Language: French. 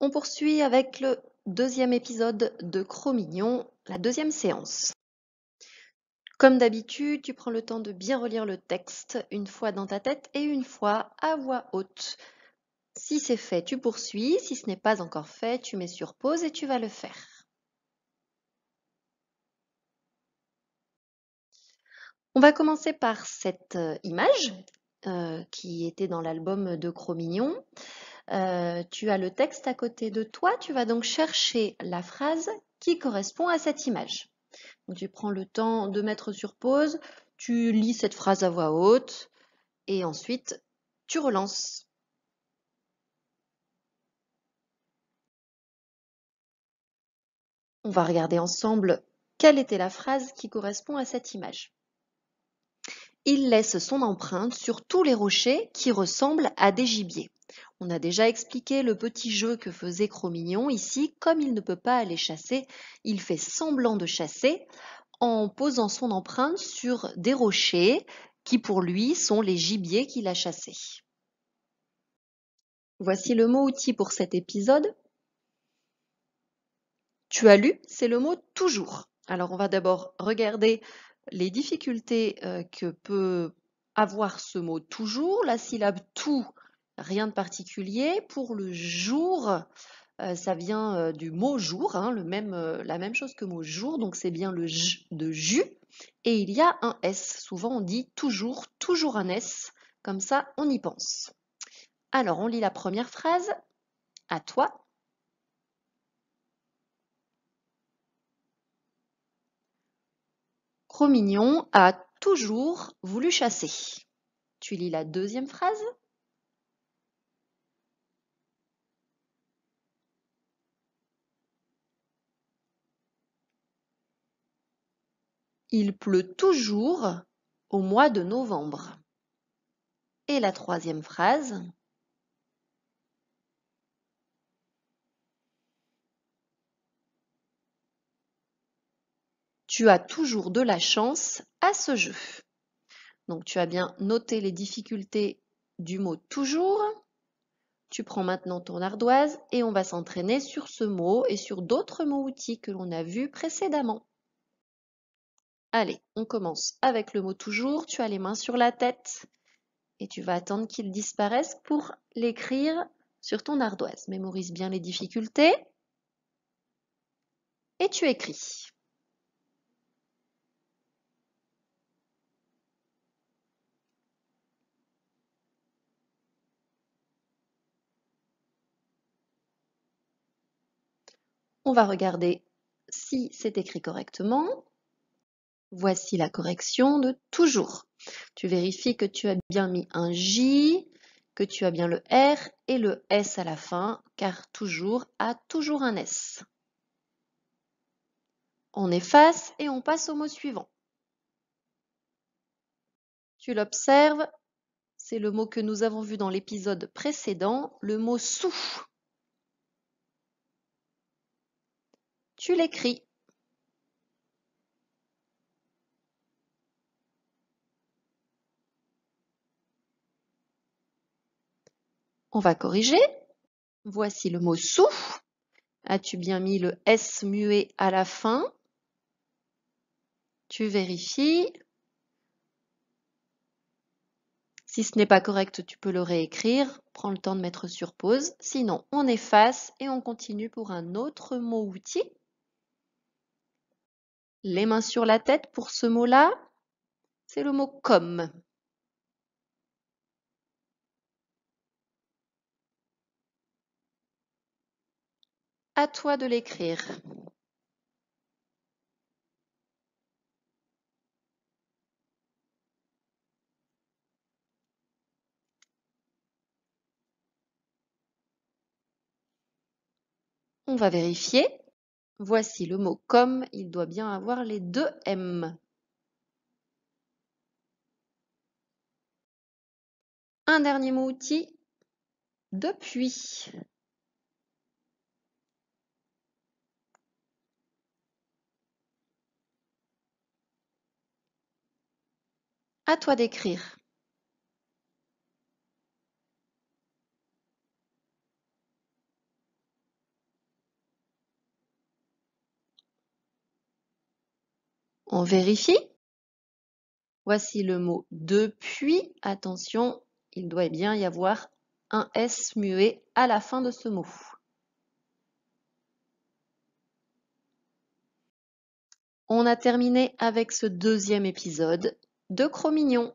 On poursuit avec le deuxième épisode de Cro-Mignon, la deuxième séance. Comme d'habitude, tu prends le temps de bien relire le texte, une fois dans ta tête et une fois à voix haute. Si c'est fait, tu poursuis. Si ce n'est pas encore fait, tu mets sur pause et tu vas le faire. On va commencer par cette image qui était dans l'album de Cro-Mignon. Tu as le texte à côté de toi, tu vas donc chercher la phrase qui correspond à cette image. Donc, tu prends le temps de mettre sur pause, tu lis cette phrase à voix haute et ensuite tu relances. On va regarder ensemble quelle était la phrase qui correspond à cette image. Il laisse son empreinte sur tous les rochers qui ressemblent à des gibiers. On a déjà expliqué le petit jeu que faisait Cro-Mignon. Ici, comme il ne peut pas aller chasser, il fait semblant de chasser en posant son empreinte sur des rochers qui pour lui sont les gibiers qu'il a chassés. Voici le mot-outil pour cet épisode. Tu as lu, c'est le mot toujours. Alors on va d'abord regarder les difficultés que peut avoir ce mot toujours. La syllabe tout, rien de particulier. Pour le jour, ça vient du mot jour, hein, la même chose que mot jour, donc c'est bien le j de jus. Et il y a un S. Souvent on dit toujours, toujours un S. Comme ça, on y pense. Alors on lit la première phrase. À toi. Cro-Mignon a toujours voulu chasser. Tu lis la deuxième phrase. Il pleut toujours au mois de novembre. Et la troisième phrase. Tu as toujours de la chance à ce jeu. Donc tu as bien noté les difficultés du mot toujours. Tu prends maintenant ton ardoise et on va s'entraîner sur ce mot et sur d'autres mots-outils que l'on a vus précédemment. Allez, on commence avec le mot toujours. Tu as les mains sur la tête et tu vas attendre qu'il disparaisse pour l'écrire sur ton ardoise. Mémorise bien les difficultés et tu écris. On va regarder si c'est écrit correctement. Voici la correction de toujours. Tu vérifies que tu as bien mis un J, que tu as bien le R et le S à la fin, car toujours a toujours un S. On efface et on passe au mot suivant. Tu l'observes, c'est le mot que nous avons vu dans l'épisode précédent, le mot sous. Tu l'écris. On va corriger. Voici le mot sous. As-tu bien mis le S muet à la fin? Tu vérifies. Si ce n'est pas correct, tu peux le réécrire. Prends le temps de mettre sur pause. Sinon, on efface et on continue pour un autre mot-outil. Les mains sur la tête pour ce mot-là, c'est le mot comme. À toi de l'écrire. On va vérifier. Voici le mot comme, il doit bien avoir les deux M. Un dernier mot-outil, depuis. À toi d'écrire. On vérifie. Voici le mot depuis. Attention, il doit bien y avoir un S muet à la fin de ce mot. On a terminé avec ce deuxième épisode de Cro-Mignon.